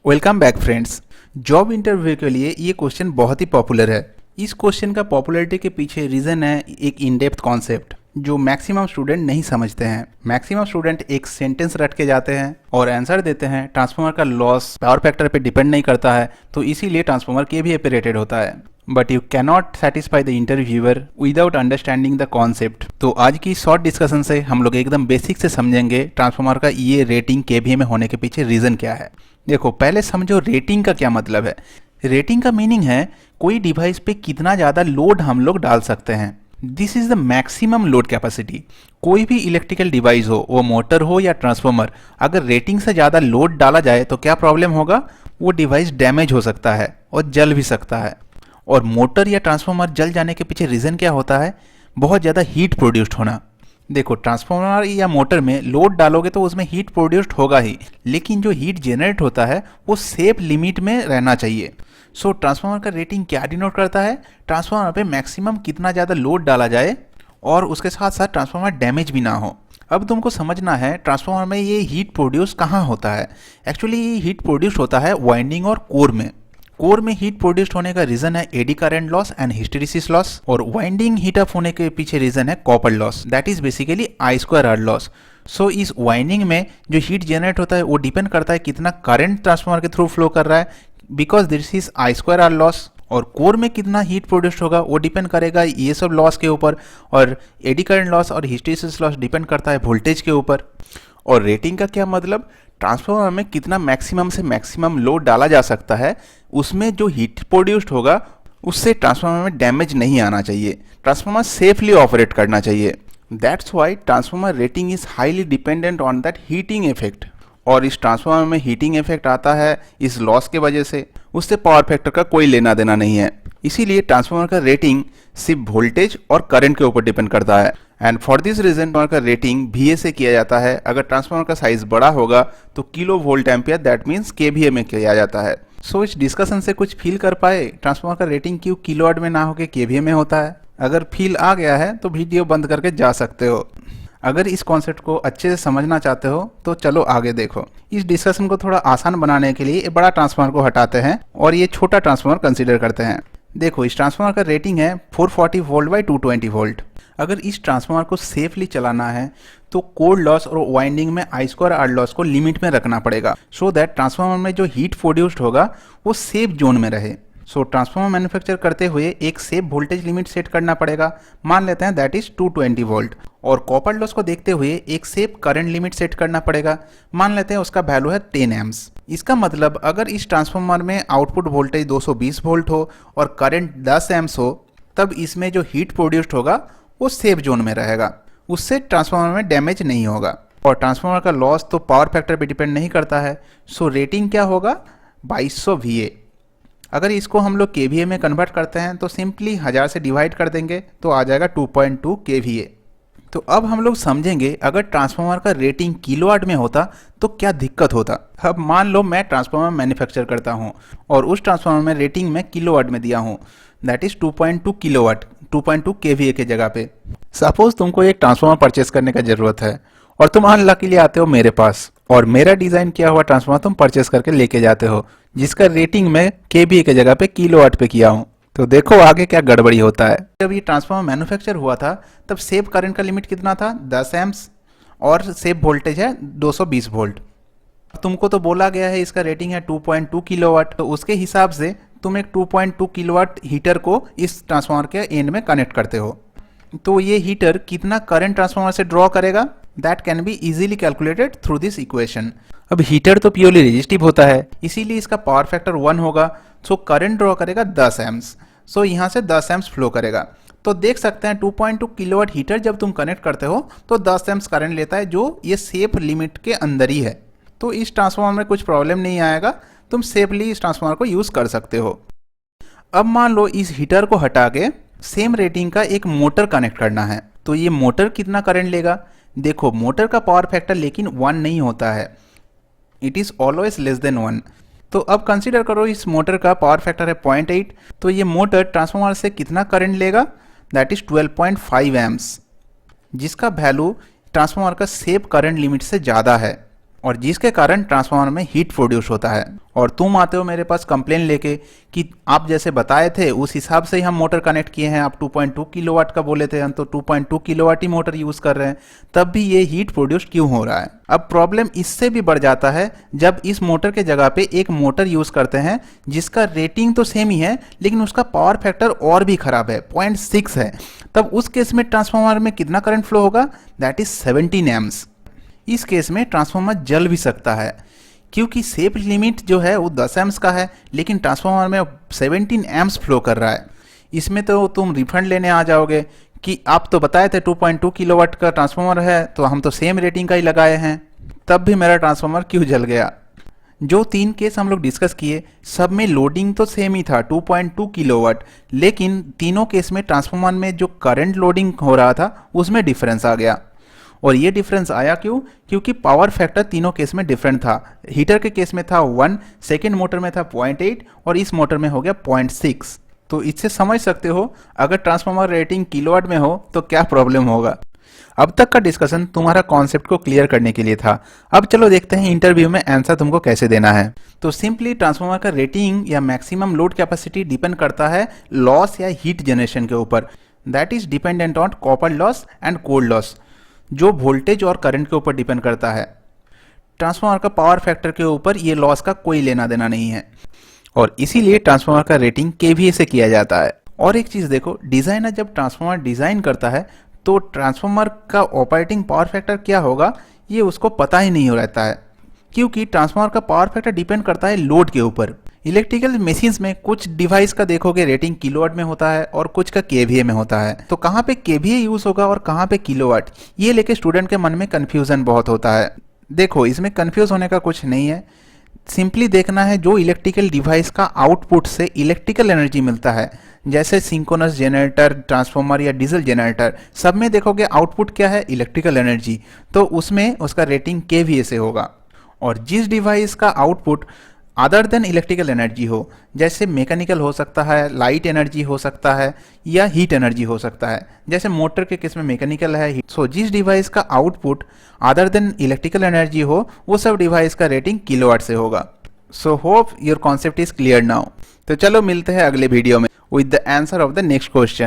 Welcome back friends. Job interview के लिए ये क्वेश्चन बहुत ही पॉपुलर है। इस क्वेश्चन का पॉपुलैरिटी के पीछे रीज़न है एक इन डेप्थ कॉन्सेप्ट जो मैक्सिमम स्टूडेंट नहीं समझते हैं। मैक्सिमम स्टूडेंट एक सेंटेंस रट के जाते हैं और आंसर देते हैं ट्रांसफॉर्मर का लॉस पावर फैक्टर पे डिपेंड नहीं करता है, तो इसीलिए ट्रांसफॉर्मर केवीए पे रेटेड होता है। But you cannot satisfy the interviewer without understanding the concept. तो आज की शॉर्ट डिस्कशन से हम लोग एकदम बेसिक से समझेंगे ट्रांसफॉर्मर का ये रेटिंग केवीए में होने के पीछे रीज़न क्या है। देखो, पहले समझो रेटिंग का क्या मतलब है। रेटिंग का मीनिंग है कोई डिवाइस पे कितना ज़्यादा लोड हम लोग डाल सकते हैं। This is the maximum load capacity. कोई भी इलेक्ट्रिकल डिवाइस हो, वो मोटर हो या ट्रांसफॉर्मर, अगर रेटिंग से ज़्यादा लोड डाला जाए तो क्या प्रॉब्लम होगा, वो डिवाइस डैमेज हो सकता है और जल भी सकता है। और मोटर या ट्रांसफॉर्मर जल जाने के पीछे रीज़न क्या होता है, बहुत ज़्यादा हीट प्रोड्यूस्ड होना। देखो, ट्रांसफॉर्मर या मोटर में लोड डालोगे तो उसमें हीट प्रोड्यूस्ड होगा ही, लेकिन जो हीट जनरेट होता है वो सेफ लिमिट में रहना चाहिए। सो ट्रांसफॉर्मर का रेटिंग क्या डिनोट करता है, ट्रांसफॉर्मर पे मैक्सिमम कितना ज़्यादा लोड डाला जाए और उसके साथ साथ ट्रांसफॉर्मर डैमेज भी ना हो। अब तुमको समझना है ट्रांसफॉर्मर में ये हीट प्रोड्यूस कहाँ होता है। एक्चुअली ये हीट प्रोड्यूस होता है वाइंडिंग और कोर में। कोर में हीट प्रोड्यूस्ड होने का रीजन है eddy current loss and hysteresis loss, और वाइंडिंग हीट अप होने के पीछे रीजन है copper loss, that is basically I square R loss. So इस वाइंडिंग में जो हीट जनरेट होता है वो डिपेंड करता है कितना करंट ट्रांसफॉर्मर के थ्रू फ्लो कर रहा है, because this is I square R loss. और कोर में कितना हीट प्रोड्यूस्ड होगा वो डिपेंड करेगा ये सब लॉस के ऊपर, और एडी करंट लॉस और हिस्टेरिसिस लॉस डिपेंड करता है वोल्टेज के ऊपर। और रेटिंग का क्या मतलब, ट्रांसफॉर्मर में कितना मैक्सिमम से मैक्सिमम लोड डाला जा सकता है, उसमें जो हीट प्रोड्यूस्ड होगा उससे ट्रांसफॉर्मर में डैमेज नहीं आना चाहिए, ट्रांसफॉर्मर सेफली ऑपरेट करना चाहिए। That's why transformer rating is highly dependent on that heating effect. और इस ट्रांसफॉर्मर में हीटिंग इफेक्ट आता है इस लॉस के वजह से, उससे पावर फैक्टर का कोई लेना देना नहीं है। इसीलिए ट्रांसफॉर्मर का रेटिंग सिर्फ वोल्टेज और करंट के ऊपर डिपेंड करता है। And for this reason transformer का रेटिंग VA से किया जाता है। अगर ट्रांसफॉर्मर का साइज बड़ा होगा तो kilo volt ampere, that means KVA में किया जाता है। सो इस डिस्कशन से कुछ फील कर पाए ट्रांसफॉर्मर का रेटिंग क्यों किलोवाट में ना होकर KVA में होता है। अगर फील आ गया है तो वीडियो बंद करके जा सकते हो। अगर इस कॉन्सेप्ट को अच्छे से समझना चाहते हो तो चलो आगे देखो। इस डिस्कशन को थोड़ा आसान बनाने के लिए बड़ा ट्रांसफॉर्मर को हटाते हैं और ये छोटा ट्रांसफॉर्मर कंसीडर करते हैं। देखो, इस ट्रांसफॉर्मर का रेटिंग है 440 वोल्ट बाई 220 वोल्ट। अगर इस ट्रांसफॉर्मर को सेफली चलाना है तो कोर लॉस और वाइंडिंग में आई स्क्वायर आर लॉस को लिमिट में रखना पड़ेगा, सो दैट ट्रांसफॉर्मर में जो हीट प्रोड्यूस्ड होगा वो सेफ जोन में रहे। सो ट्रांसफॉर्मर मैन्युफैक्चर करते हुए एक सेफ वोल्टेज लिमिट सेट करना पड़ेगा, मान लेते हैं दैट इज 220 वोल्ट। और कॉपर लॉस को देखते हुए एक सेफ करंट लिमिट सेट करना पड़ेगा, मान लेते हैं उसका वैल्यू है 10 एम्स। इसका मतलब अगर इस ट्रांसफॉर्मर में आउटपुट वोल्टेज 220 वोल्ट हो और करंट 10 एम्स हो, तब इसमें जो हीट प्रोड्यूस्ड होगा वो सेफ जोन में रहेगा, उससे ट्रांसफॉर्मर में डैमेज नहीं होगा। और ट्रांसफॉर्मर का लॉस तो पावर फैक्टर पे डिपेंड नहीं करता है। सो रेटिंग क्या होगा, 2200 VA। अगर इसको हम लोग KVA में कन्वर्ट करते हैं तो सिंपली 1000 से डिवाइड कर देंगे तो आ जाएगा 2.2 KVA। तो अब हम लोग समझेंगे अगर ट्रांसफॉर्मर का रेटिंग किलोवाट में होता तो क्या दिक्कत होता। अब मान लो मैं ट्रांसफॉर्मर मैन्युफैक्चर करता हूँ और उस ट्रांसफॉर्मर में रेटिंग में किलोवाट में दिया हूँ, दैट इज 2.2 किलोवाट, 2.2 KVA के जगह पे। सपोज तुमको एक ट्रांसफॉर्मर परचेस करने का जरूरत है और तुम अनलकीली आते हो मेरे पास और मेरा डिजाइन किया हुआ ट्रांसफॉर्मर तुम परचेस करके लेके जाते हो, जिसका रेटिंग मैं KVA के जगह पे किलोवाट पे किया हूँ। तो देखो आगे क्या गड़बड़ी होता है। जब ये ट्रांसफॉर्मर मैन्युफैक्चर हुआ था तब सेफ करंट का लिमिट कितना था, 10 एम्स, और सेफ वोल्टेज है 220 वोल्ट। तुमको तो बोला गया है इसका रेटिंग है 2.2 किलोवाट, तो उसके हिसाब से तुम एक 2.2 किलोवाट हीटर को इस ट्रांसफॉर्मर के एंड में कनेक्ट करते हो। तो ये हीटर कितना करंट ट्रांसफॉर्मर से ड्रॉ करेगा, that can be easily calculated through this equation. अब हीटर तो प्योरली रेजिस्टिव होता है, इसीलिए इसका पावर फैक्टर 1 होगा। सो करंट ड्रॉ करेगा 10 एम्स। सो यहाँ से 10 एम्स फ्लो करेगा। तो देख सकते हैं 2.2 किलोवाट हीटर जब तुम कनेक्ट करते हो तो 10 एम्स करंट लेता है, जो ये सेफ लिमिट के अंदर ही है। तो इस ट्रांसफॉर्मर में कुछ प्रॉब्लम नहीं आएगा, तुम सेफली इस ट्रांसफॉर्मर को यूज़ कर सकते हो। अब मान लो इस हीटर को हटा के सेम रेटिंग का एक मोटर कनेक्ट करना है, तो ये मोटर कितना करंट लेगा। देखो, मोटर का पावर फैक्टर लेकिन 1 नहीं होता है, it is always less than 1। तो अब कंसीडर करो इस मोटर का पावर फैक्टर है 0.8, तो ये मोटर ट्रांसफॉर्मर से कितना करंट लेगा, दैट इज 12.5 एम्स, जिसका वैल्यू ट्रांसफॉर्मर का सेफ करंट लिमिट से ज़्यादा है। और जिसके कारण ट्रांसफार्मर में हीट प्रोड्यूस होता है। और तुम आते हो मेरे पास कंप्लेन लेके कि आप जैसे बताए थे उस हिसाब से ही हम मोटर कनेक्ट किए हैं, आप 2.2 किलोवाट का बोले थे, हम तो 2.2 किलोवाट ही मोटर यूज़ कर रहे हैं, तब भी ये हीट प्रोड्यूस क्यों हो रहा है। अब प्रॉब्लम इससे भी बढ़ जाता है जब इस मोटर के जगह पे एक मोटर यूज़ करते हैं जिसका रेटिंग तो सेम ही है लेकिन उसका पावर फैक्टर और भी खराब है, 0.6 है। तब उस केस में ट्रांसफार्मर में कितना करंट फ्लो होगा, दैट इज 17 एम्स। इस केस में ट्रांसफार्मर जल भी सकता है क्योंकि सेफ लिमिट जो है वो 10 एम्स का है लेकिन ट्रांसफार्मर में 17 एम्स फ्लो कर रहा है। इसमें तो तुम रिफंड लेने आ जाओगे कि आप तो बताए थे 2.2 किलोवाट का ट्रांसफार्मर है तो हम तो सेम रेटिंग का ही लगाए हैं, तब भी मेरा ट्रांसफार्मर क्यों जल गया। जो 3 केस हम लोग डिस्कस किए सब में लोडिंग तो सेम ही था 2.2 किलोवाट, लेकिन तीनों केस में ट्रांसफार्मर में जो करंट लोडिंग हो रहा था उसमें डिफरेंस आ गया। और ये डिफरेंस आया क्यों, क्योंकि पावर फैक्टर तीनों केस में डिफरेंट था। हीटर के केस में था 1, सेकेंड मोटर में था 0.8 और इस मोटर में हो गया 0.6। तो इससे समझ सकते हो अगर ट्रांसफार्मर रेटिंग किलोवाट में हो तो क्या प्रॉब्लम होगा। अब तक का डिस्कशन तुम्हारा कॉन्सेप्ट को क्लियर करने के लिए था। अब चलो देखते हैं इंटरव्यू में आंसर तुमको कैसे देना है। तो सिंपली ट्रांसफार्मर का रेटिंग या मैक्सिमम लोड कैपेसिटी डिपेंड करता है लॉस या हीट जनरेशन के ऊपर, that is dependent on copper loss and cold loss, जो वोल्टेज और करंट के ऊपर डिपेंड करता है। ट्रांसफार्मर का पावर फैक्टर के ऊपर ये लॉस का कोई लेना देना नहीं है और इसीलिए ट्रांसफार्मर का रेटिंग केवीए से किया जाता है। और एक चीज़ देखो, डिज़ाइनर जब ट्रांसफार्मर डिज़ाइन करता है तो ट्रांसफार्मर का ऑपरेटिंग पावर फैक्टर क्या होगा ये उसको पता ही नहीं हो रहता है, क्योंकि ट्रांसफार्मर का पावर फैक्टर डिपेंड करता है लोड के ऊपर। इलेक्ट्रिकल मशीन्स में कुछ डिवाइस का देखोगे रेटिंग किलोवाट में होता है और कुछ का केवीए में होता है, तो कहाँ पे केवीए यूज़ होगा और कहाँ पे किलोवाट, ये लेके स्टूडेंट के मन में कन्फ्यूज़न बहुत होता है। देखो इसमें कन्फ्यूज़ होने का कुछ नहीं है, सिंपली देखना है जो इलेक्ट्रिकल डिवाइस का आउटपुट से इलेक्ट्रिकल एनर्जी मिलता है, जैसे सिंक्रोनस जनरेटर, ट्रांसफार्मर या डीजल जनरेटर, सब में देखोगे आउटपुट क्या है, इलेक्ट्रिकल एनर्जी, तो उसमें उसका रेटिंग केवीए से होगा। और जिस डिवाइस का output other than electrical energy हो, जैसे मैकेनिकल हो सकता है, लाइट एनर्जी हो सकता है या हीट एनर्जी हो सकता है, जैसे मोटर के केस में मैकेनिकल है, सो जिस डिवाइस का output other than electrical energy हो वो सब डिवाइस का रेटिंग किलोवाट से होगा। So hope your concept is clear now. तो चलो मिलते हैं अगले वीडियो में with the answer of the next question.